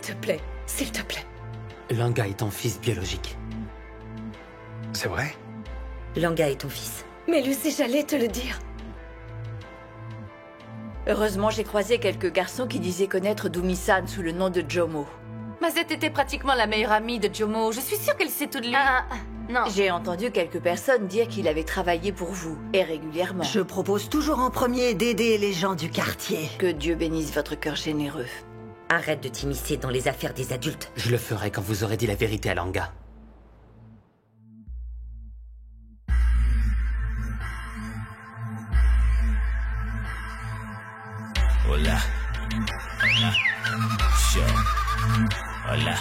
te plaît, s'il te plaît. Langa est ton fils biologique. C'est vrai? Langa est ton fils. Mais Lucy, j'allais te le dire. Heureusement, j'ai croisé quelques garçons qui disaient connaître Dumi-san sous le nom de Jomo. Mazette était pratiquement la meilleure amie de Jomo. Je suis sûre qu'elle sait tout de lui. Non. J'ai entendu quelques personnes dire qu'il avait travaillé pour vous, et régulièrement. Je propose toujours en premier d'aider les gens du quartier. Que Dieu bénisse votre cœur généreux. Arrête de t'immiscer dans les affaires des adultes. Je le ferai quand vous aurez dit la vérité à Langa. Hola. Sure. Hola.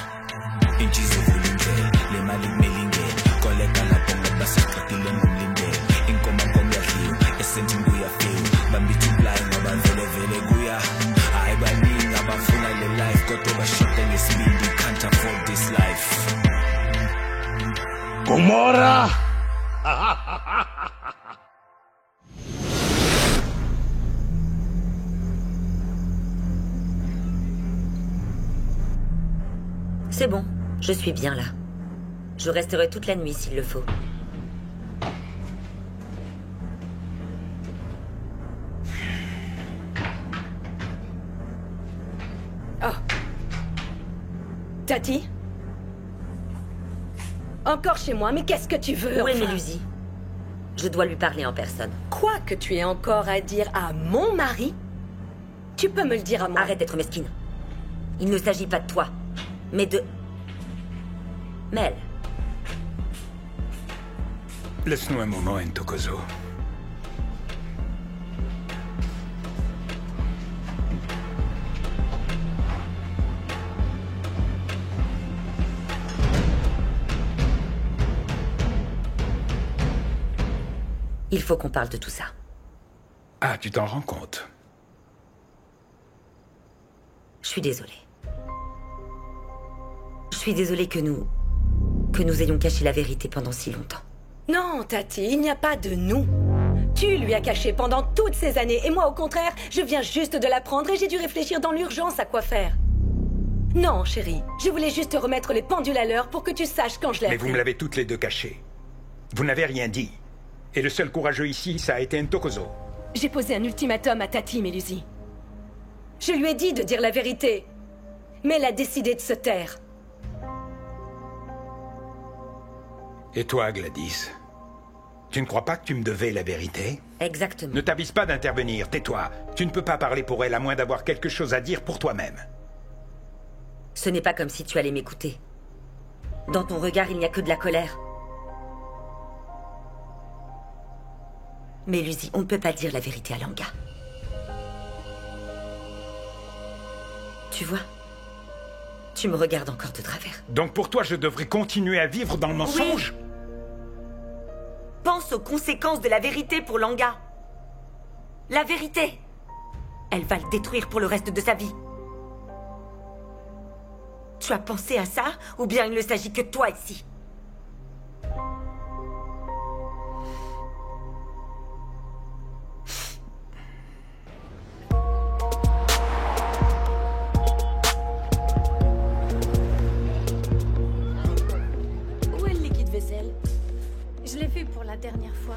Inchi zivulinde, le mali melinge. Koleka la ponga basa katile mumlinde. Inkoma komya hiyo, esenti nguya fiyo. Bambitu blind, ngabavele vele guya. Aibani ngabafuna le life. Kotoba shot and speed, you can't afford this life. Gomorra! C'est bon, je suis bien là. Je resterai toute la nuit s'il le faut. Oh. Tati? Encore chez moi, mais qu'est-ce que tu veux? Où est enfin Mélusie? Je dois lui parler en personne. Quoi que tu aies encore à dire à mon mari? Tu peux me le dire à moi. Arrête d'être mesquine. Il ne s'agit pas de toi, mais de... Mel. Laisse-nous un moment, Ntokozo. Il faut qu'on parle de tout ça. Ah, tu t'en rends compte? Je suis désolée. Je suis désolée que nous ayons caché la vérité pendant si longtemps. Non, Tati, il n'y a pas de nous. Tu lui as caché pendant toutes ces années, et moi, au contraire, je viens juste de l'apprendre et j'ai dû réfléchir dans l'urgence à quoi faire. Non, chérie, je voulais juste remettre les pendules à l'heure pour que tu saches quand je l'ai Mais appris. vous me l'avez toutes les deux caché. Vous n'avez rien dit. Et le seul courageux ici, ça a été Ntokozo. J'ai posé un ultimatum à Tati, Mélusie. Je lui ai dit de dire la vérité, mais elle a décidé de se taire. Et toi, Gladys? Tu ne crois pas que tu me devais la vérité? Exactement. Ne t'avise pas d'intervenir, tais-toi. Tu ne peux pas parler pour elle à moins d'avoir quelque chose à dire pour toi-même. Ce n'est pas comme si tu allais m'écouter. Dans ton regard, il n'y a que de la colère. Mais Lucy, on ne peut pas dire la vérité à Langa. Tu vois? Tu me regardes encore de travers. Donc pour toi, je devrais continuer à vivre dans le mensonge? Oui. Pense aux conséquences de la vérité pour Langa. La vérité. Elle va le détruire pour le reste de sa vie. Tu as pensé à ça, ou bien il ne s'agit que de toi ici? Où est le liquide vaisselle? Je l'ai vu pour la dernière fois.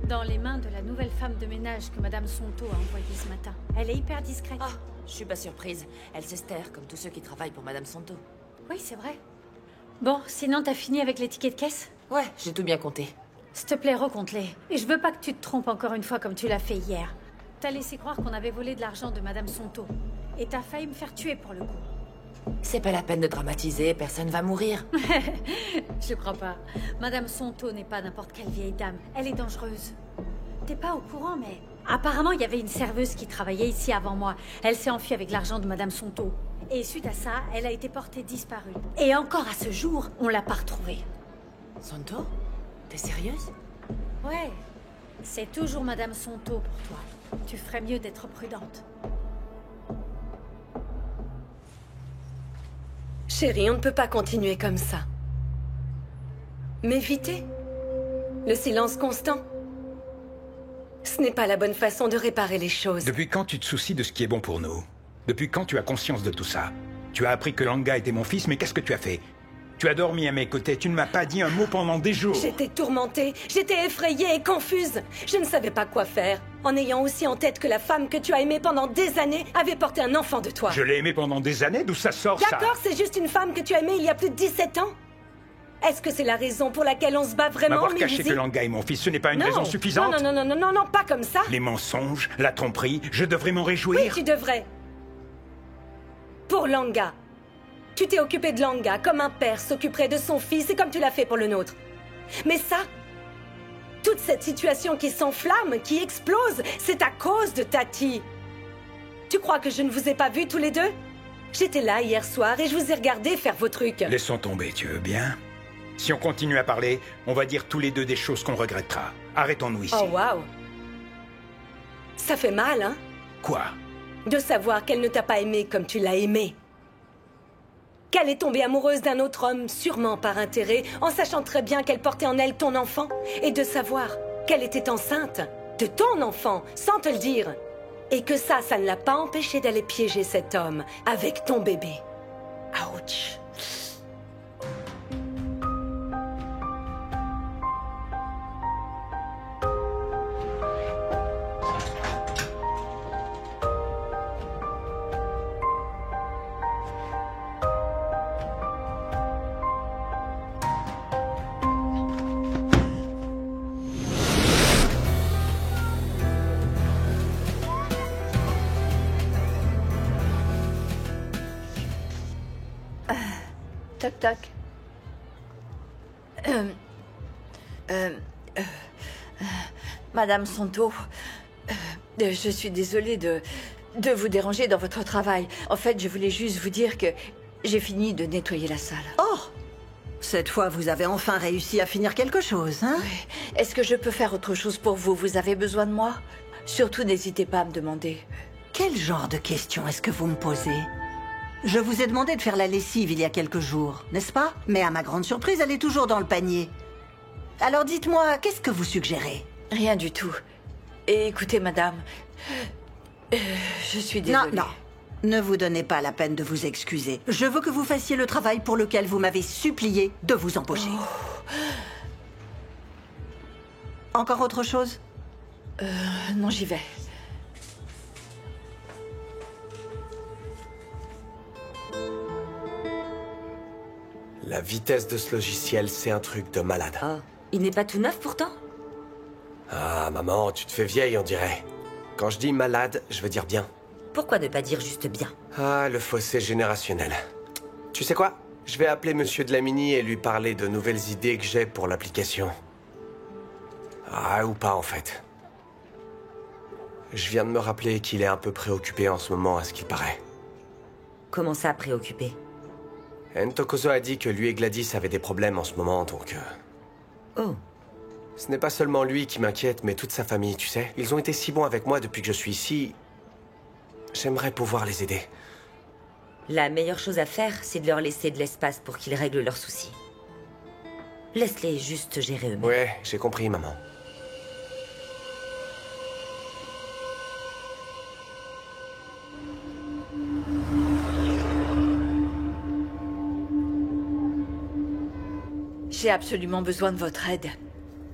Dans les mains de la nouvelle femme de ménage que Madame Sonto a envoyée ce matin. Elle est hyper discrète. Ah, je suis pas surprise. Elle s'estère, comme tous ceux qui travaillent pour Madame Sonto. Oui, c'est vrai. Bon, sinon t'as fini avec les tickets de caisse? Ouais, j'ai tout bien compté. S'il te plaît, recompte-les. Et je veux pas que tu te trompes encore une fois comme tu l'as fait hier. T'as laissé croire qu'on avait volé de l'argent de Madame Sonto. Et t'as failli me faire tuer pour le coup. C'est pas la peine de dramatiser, personne va mourir. Je crois pas. Madame Sonto n'est pas n'importe quelle vieille dame. Elle est dangereuse. T'es pas au courant, mais... Apparemment, il y avait une serveuse qui travaillait ici avant moi. Elle s'est enfuie avec l'argent de Madame Sonto. Et suite à ça, elle a été portée disparue. Et encore à ce jour, on l'a pas retrouvée. Sonto? T'es sérieuse? Ouais. C'est toujours Madame Sonto pour toi. Tu ferais mieux d'être prudente. Chérie, on ne peut pas continuer comme ça. M'éviter? Le silence constant? Ce n'est pas la bonne façon de réparer les choses. Depuis quand tu te soucies de ce qui est bon pour nous? Depuis quand tu as conscience de tout ça? Tu as appris que Langa était mon fils, mais qu'est-ce que tu as fait? Tu as dormi à mes côtés, tu ne m'as pas dit un mot pendant des jours. J'étais tourmentée, j'étais effrayée et confuse. Je ne savais pas quoi faire, en ayant aussi en tête que la femme que tu as aimée pendant des années avait porté un enfant de toi. Je l'ai aimée pendant des années, d'où ça sort ça? D'accord, c'est juste une femme que tu as aimée il y a plus de 17 ans. Est-ce que c'est la raison pour laquelle on se bat vraiment, M'avoir caché Milzy? que Langa est mon fils, ce n'est pas une Non. raison suffisante? Non, pas comme ça. Les mensonges, la tromperie, je devrais m'en réjouir? Oui, tu devrais. Pour Langa. Tu t'es occupé de Langa comme un père s'occuperait de son fils et comme tu l'as fait pour le nôtre. Mais ça, toute cette situation qui s'enflamme, qui explose, c'est à cause de Tati. Tu crois que je ne vous ai pas vus tous les deux? J'étais là hier soir et je vous ai regardé faire vos trucs. Laissons tomber, tu veux bien? Si on continue à parler, on va dire tous les deux des choses qu'on regrettera. Arrêtons-nous ici. Oh, waouh. Ça fait mal, hein? Quoi? De savoir qu'elle ne t'a pas aimé comme tu l'as aimé. Qu'elle est tombée amoureuse d'un autre homme, sûrement par intérêt, en sachant très bien qu'elle portait en elle ton enfant. Et de savoir qu'elle était enceinte de ton enfant, sans te le dire. Et que ça ne l'a pas empêché d'aller piéger cet homme avec ton bébé. Ouch. Toc toc. Madame Santo, je suis désolée de vous déranger dans votre travail. En fait, je voulais juste vous dire que j'ai fini de nettoyer la salle. Oh! Cette fois, vous avez enfin réussi à finir quelque chose, hein? Oui. Est-ce que je peux faire autre chose pour vous? Vous avez besoin de moi? Surtout, n'hésitez pas à me demander. Quel genre de questions est-ce que vous me posez? Je vous ai demandé de faire la lessive il y a quelques jours, n'est-ce pas? Mais à ma grande surprise, elle est toujours dans le panier. Alors dites-moi, qu'est-ce que vous suggérez? Rien du tout. Et écoutez, madame, je suis désolée. Non. Ne vous donnez pas la peine de vous excuser. Je veux que vous fassiez le travail pour lequel vous m'avez supplié de vous embaucher. Oh. Encore autre chose? Non, j'y vais. La vitesse de ce logiciel, c'est un truc de malade. Oh, il n'est pas tout neuf pourtant? Ah, maman, tu te fais vieille, on dirait. Quand je dis malade, je veux dire bien. Pourquoi ne pas dire juste bien? Ah, le fossé générationnel. Tu sais quoi? Je vais appeler Monsieur Dlamini et lui parler de nouvelles idées que j'ai pour l'application. Ah, ou pas en fait. Je viens de me rappeler qu'il est un peu préoccupé en ce moment, à ce qu'il paraît. Comment ça, préoccupé? Ntokozo a dit que lui et Gladys avaient des problèmes en ce moment, donc... Oh. Ce n'est pas seulement lui qui m'inquiète, mais toute sa famille, tu sais. Ils ont été si bons avec moi depuis que je suis ici. J'aimerais pouvoir les aider. La meilleure chose à faire, c'est de leur laisser de l'espace pour qu'ils règlent leurs soucis. Laisse-les juste gérer eux-mêmes. Ouais, j'ai compris, maman. J'ai absolument besoin de votre aide.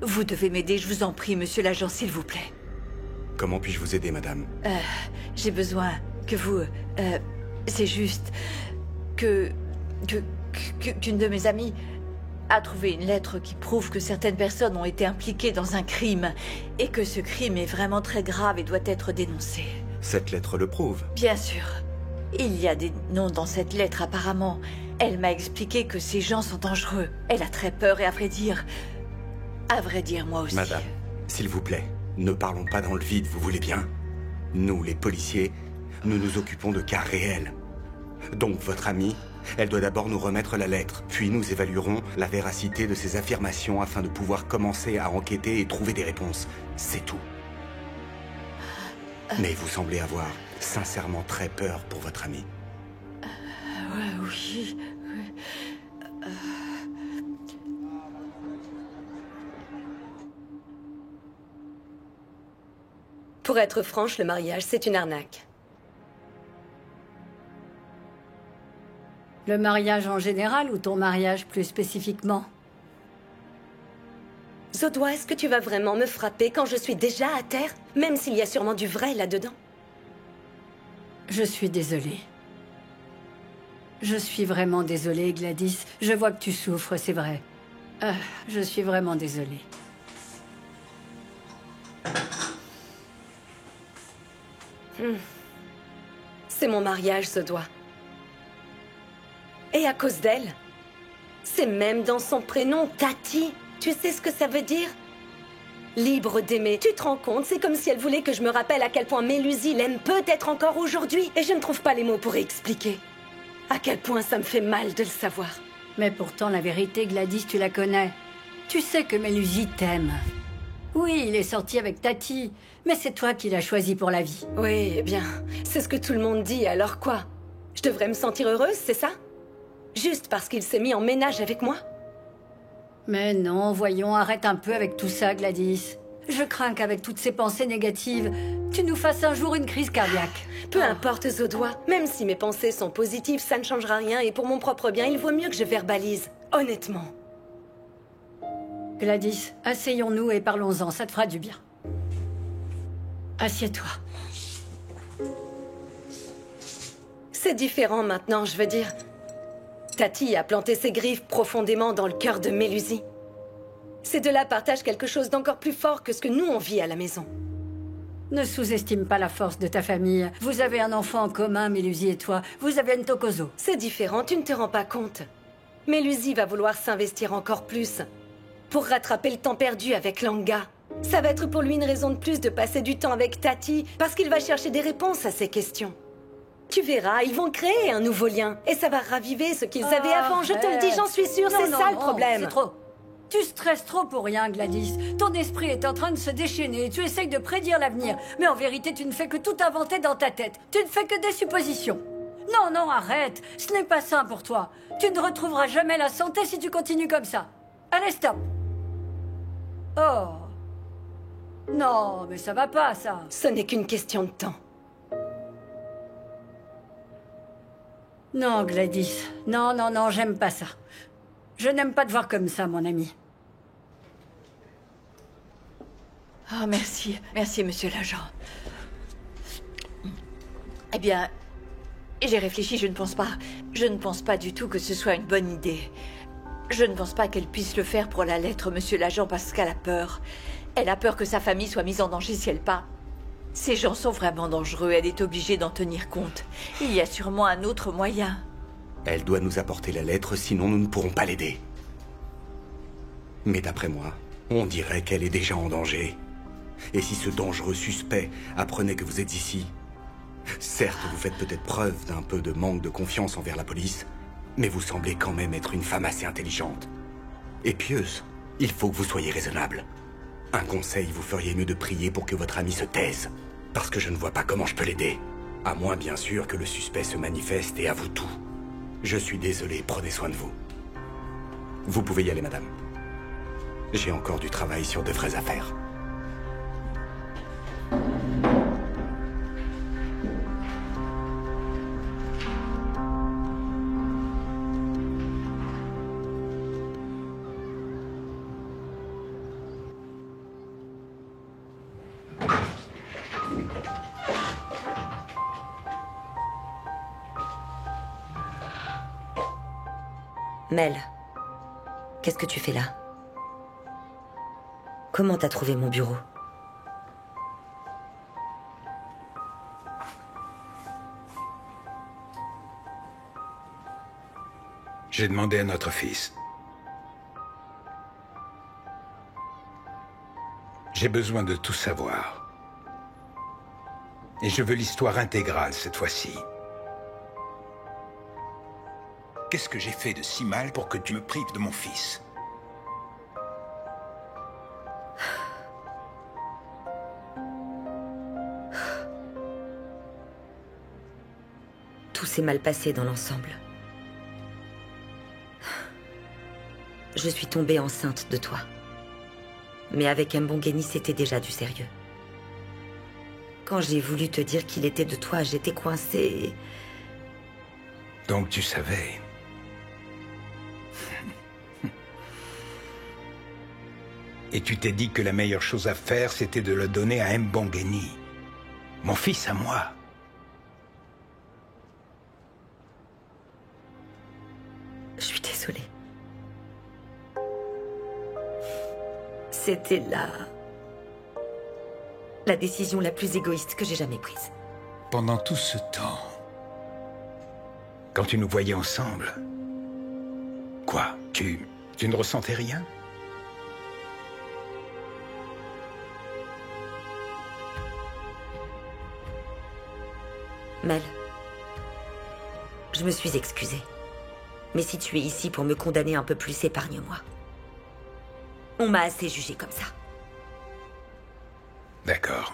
Vous devez m'aider, je vous en prie, monsieur l'agent, s'il vous plaît. Comment puis-je vous aider, madame? J'ai besoin que vous... c'est juste qu'une de mes amies a trouvé une lettre qui prouve que certaines personnes ont été impliquées dans un crime et que ce crime est vraiment très grave et doit être dénoncé. Cette lettre le prouve. Bien sûr. Il y a des noms dans cette lettre, apparemment. Elle m'a expliqué que ces gens sont dangereux. Elle a très peur et à vrai dire, moi aussi. Madame, s'il vous plaît, ne parlons pas dans le vide, vous voulez bien? Nous, les policiers, nous nous occupons de cas réels. Donc votre amie, elle doit d'abord nous remettre la lettre, puis nous évaluerons la véracité de ses affirmations afin de pouvoir commencer à enquêter et trouver des réponses. C'est tout. Mais vous semblez avoir sincèrement très peur pour votre amie. Oui. Pour être franche, le mariage, c'est une arnaque. Le mariage en général ou ton mariage plus spécifiquement? Zodwa, est-ce que tu vas vraiment me frapper quand je suis déjà à terre? Même s'il y a sûrement du vrai là-dedans. Je suis désolée. Je suis vraiment désolée, Gladys. Je vois que tu souffres, c'est vrai. Je suis vraiment désolée. C'est mon mariage, Zodwa. Et à cause d'elle. C'est même dans son prénom, Tati. Tu sais ce que ça veut dire? Libre d'aimer. Tu te rends compte? C'est comme si elle voulait que je me rappelle à quel point Mélusie l'aime peut-être encore aujourd'hui. Et je ne trouve pas les mots pour expliquer. À quel point ça me fait mal de le savoir. Mais pourtant, la vérité, Gladys, tu la connais. Tu sais que Mélusie t'aime. Oui, il est sorti avec Tati. Mais c'est toi qui l'as choisi pour la vie. Oui, eh bien, c'est ce que tout le monde dit, alors quoi? Je devrais me sentir heureuse, c'est ça? Juste parce qu'il s'est mis en ménage avec moi? Mais non, voyons, arrête un peu avec tout ça, Gladys. Je crains qu'avec toutes ces pensées négatives, tu nous fasses un jour une crise cardiaque. Peu importe, Zodwa. Même si mes pensées sont positives, ça ne changera rien. Et pour mon propre bien, il vaut mieux que je verbalise. Honnêtement. Gladys, asseyons-nous et parlons-en, ça te fera du bien. Assieds-toi. C'est différent maintenant, je veux dire. Tati a planté ses griffes profondément dans le cœur de Mélusie. Ces deux-là partagent quelque chose d'encore plus fort que ce que nous on vit à la maison. Ne sous-estime pas la force de ta famille. Vous avez un enfant en commun, Mélusie et toi. Vous avez une Tokozo. C'est différent, tu ne te rends pas compte. Mélusie va vouloir s'investir encore plus pour rattraper le temps perdu avec Langa. Ça va être pour lui une raison de plus de passer du temps avec Tati parce qu'il va chercher des réponses à ses questions. Tu verras, ils vont créer un nouveau lien et ça va raviver ce qu'ils avaient avant. Je te le dis, j'en suis sûre, c'est ça le problème. C'est trop. Tu stresses trop pour rien, Gladys. Ton esprit est en train de se déchaîner. Tu essayes de prédire l'avenir. Mais en vérité, tu ne fais que tout inventer dans ta tête. Tu ne fais que des suppositions. Non, non, arrête. Ce n'est pas sain pour toi. Tu ne retrouveras jamais la santé si tu continues comme ça. Allez, stop. Oh. Non, mais ça va pas, ça. Ce n'est qu'une question de temps. Non, Gladys. Non, non, non, j'aime pas ça. Je n'aime pas te voir comme ça, mon ami. Oh, merci. Merci, monsieur l'agent. Eh bien, j'ai réfléchi, je ne pense pas du tout que ce soit une bonne idée. Je ne pense pas qu'elle puisse le faire pour la lettre, monsieur l'agent, parce qu'elle a peur. Elle a peur que sa famille soit mise en danger si elle part. Ces gens sont vraiment dangereux, elle est obligée d'en tenir compte. Il y a sûrement un autre moyen. Elle doit nous apporter la lettre, sinon nous ne pourrons pas l'aider. Mais d'après moi, on dirait qu'elle est déjà en danger. Et si ce dangereux suspect apprenait que vous êtes ici, certes, vous faites peut-être preuve d'un peu de manque de confiance envers la police, mais vous semblez quand même être une femme assez intelligente. Et pieuse, il faut que vous soyez raisonnable. Un conseil, vous feriez mieux de prier pour que votre ami se taise. Parce que je ne vois pas comment je peux l'aider. À moins, bien sûr, que le suspect se manifeste et avoue tout. Je suis désolé, prenez soin de vous. Vous pouvez y aller, madame. J'ai encore du travail sur de vraies affaires. Mel, qu'est-ce que tu fais là? Comment t'as trouvé mon bureau? J'ai demandé à notre fils. J'ai besoin de tout savoir. Et je veux l'histoire intégrale cette fois-ci. Qu'est-ce que j'ai fait de si mal pour que tu me prives de mon fils? Tout s'est mal passé dans l'ensemble. Je suis tombée enceinte de toi. Mais avec Mbongeni, c'était déjà du sérieux. Quand j'ai voulu te dire qu'il était de toi, j'étais coincée. Donc tu savais. Et tu t'es dit que la meilleure chose à faire, c'était de le donner à Mbongeni. Mon fils à moi. Je suis désolée. C'était la décision la plus égoïste que j'ai jamais prise. Pendant tout ce temps, quand tu nous voyais ensemble, quoi, tu ne ressentais rien? Mel, je me suis excusée. Mais si tu es ici pour me condamner un peu plus, épargne-moi. On m'a assez jugée comme ça. D'accord.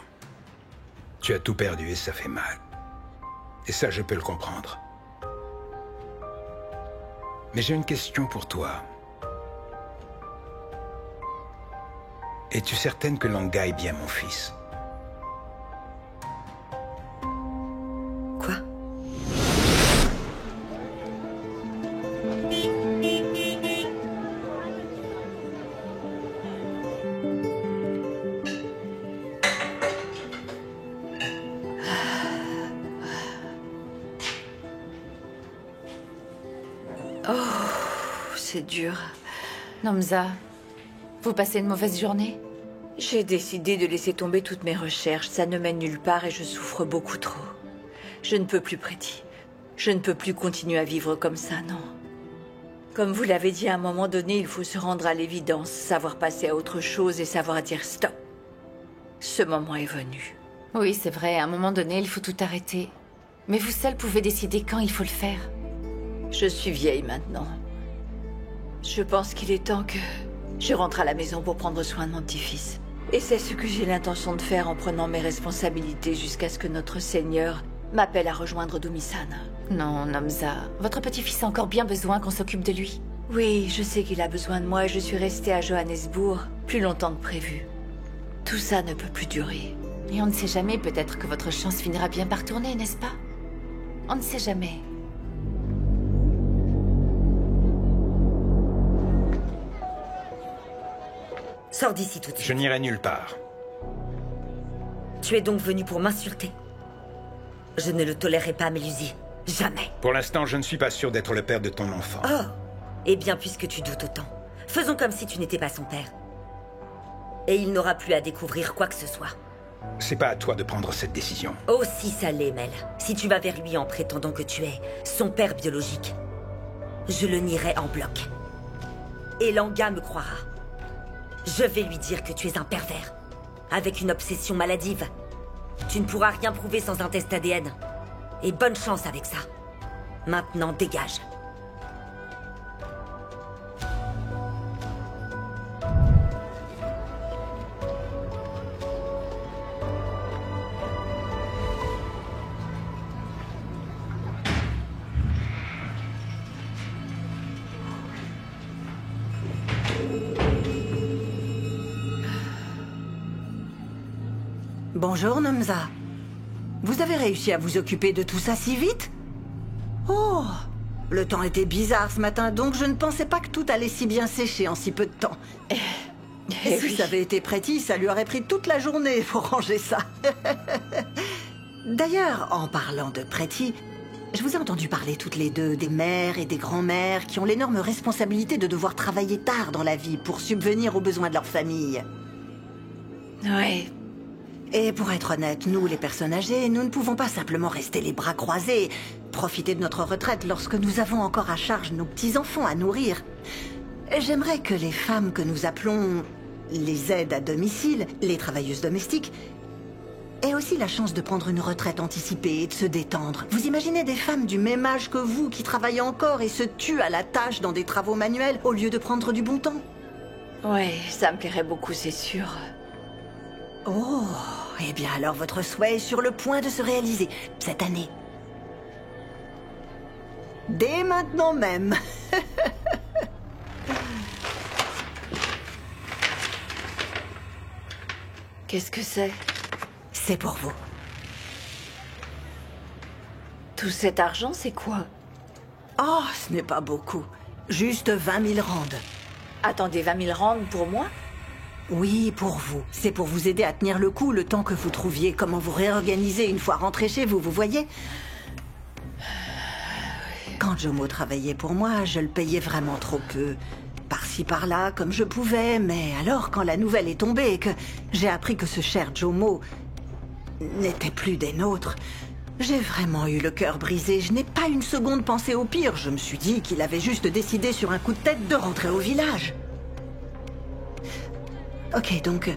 Tu as tout perdu et ça fait mal. Et ça, je peux le comprendre. Mais j'ai une question pour toi. Es-tu certaine que Langa est bien mon fils? Quoi? C'est dur. Namza, vous passez une mauvaise journée? J'ai décidé de laisser tomber toutes mes recherches. Ça ne mène nulle part et je souffre beaucoup trop. Je ne peux plus, Pretty. Je ne peux plus continuer à vivre comme ça, non. Comme vous l'avez dit, à un moment donné, il faut se rendre à l'évidence, savoir passer à autre chose et savoir dire stop. Ce moment est venu. Oui, c'est vrai, à un moment donné, il faut tout arrêter. Mais vous seul pouvez décider quand il faut le faire. Je suis vieille maintenant. Je pense qu'il est temps que je rentre à la maison pour prendre soin de mon petit-fils. Et c'est ce que j'ai l'intention de faire en prenant mes responsabilités jusqu'à ce que notre Seigneur m'appelle à rejoindre Dumisan. Non, Namza, votre petit-fils a encore bien besoin qu'on s'occupe de lui. Oui, je sais qu'il a besoin de moi et je suis restée à Johannesburg plus longtemps que prévu. Tout ça ne peut plus durer. Et on ne sait jamais, peut-être que votre chance finira bien par tourner, n'est-ce pas? On ne sait jamais. Sors d'ici tout de suite. Je n'irai nulle part. Tu es donc venu pour m'insulter. Je ne le tolérerai pas, Mélusie. Jamais. Pour l'instant, je ne suis pas sûr d'être le père de ton enfant. Oh. Eh bien, puisque tu doutes autant, faisons comme si tu n'étais pas son père. Et il n'aura plus à découvrir quoi que ce soit. C'est pas à toi de prendre cette décision. Oh, si ça l'est, Mel. Si tu vas vers lui en prétendant que tu es son père biologique, je le nierai en bloc. Et Langa me croira. Je vais lui dire que tu es un pervers, avec une obsession maladive. Tu ne pourras rien prouver sans un test ADN. Et bonne chance avec ça. Maintenant, dégage. Bonjour, Namza. Vous avez réussi à vous occuper de tout ça si vite? Oh, le temps était bizarre ce matin, donc je ne pensais pas que tout allait si bien sécher en si peu de temps. Et si ça avait été Pretty, ça lui aurait pris toute la journée pour ranger ça. D'ailleurs, en parlant de Pretty, je vous ai entendu parler toutes les deux des mères et des grands-mères qui ont l'énorme responsabilité de devoir travailler tard dans la vie pour subvenir aux besoins de leur famille. Ouais. Et pour être honnête, nous, les personnes âgées, nous ne pouvons pas simplement rester les bras croisés, profiter de notre retraite lorsque nous avons encore à charge nos petits-enfants à nourrir. J'aimerais que les femmes que nous appelons les aides à domicile, les travailleuses domestiques, aient aussi la chance de prendre une retraite anticipée et de se détendre. Vous imaginez des femmes du même âge que vous qui travaillent encore et se tuent à la tâche dans des travaux manuels au lieu de prendre du bon temps? Ouais, ça me plairait beaucoup, c'est sûr. Oh, eh bien alors votre souhait est sur le point de se réaliser, cette année. Dès maintenant même. Qu'est-ce que c'est? C'est pour vous. Tout cet argent, c'est quoi? Oh, ce n'est pas beaucoup. Juste 20 000 rands. Attendez, 20 000 rands pour moi? Oui, pour vous. C'est pour vous aider à tenir le coup le temps que vous trouviez comment vous réorganiser une fois rentré chez vous, vous voyez? Quand Jomo travaillait pour moi, je le payais vraiment trop peu. Par-ci par-là, comme je pouvais, mais alors quand la nouvelle est tombée et que j'ai appris que ce cher Jomo n'était plus des nôtres, j'ai vraiment eu le cœur brisé. Je n'ai pas une seconde pensé au pire. Je me suis dit qu'il avait juste décidé sur un coup de tête de rentrer au village. Ok, donc,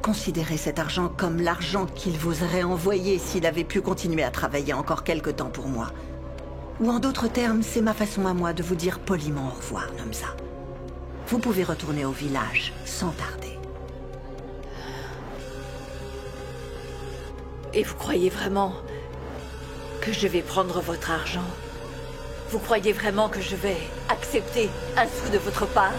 considérez cet argent comme l'argent qu'il vous aurait envoyé s'il avait pu continuer à travailler encore quelque temps pour moi. Ou en d'autres termes, c'est ma façon à moi de vous dire poliment au revoir, Nomsa. Vous pouvez retourner au village sans tarder. Et vous croyez vraiment que je vais prendre votre argent? Vous croyez vraiment que je vais accepter un sou de votre part?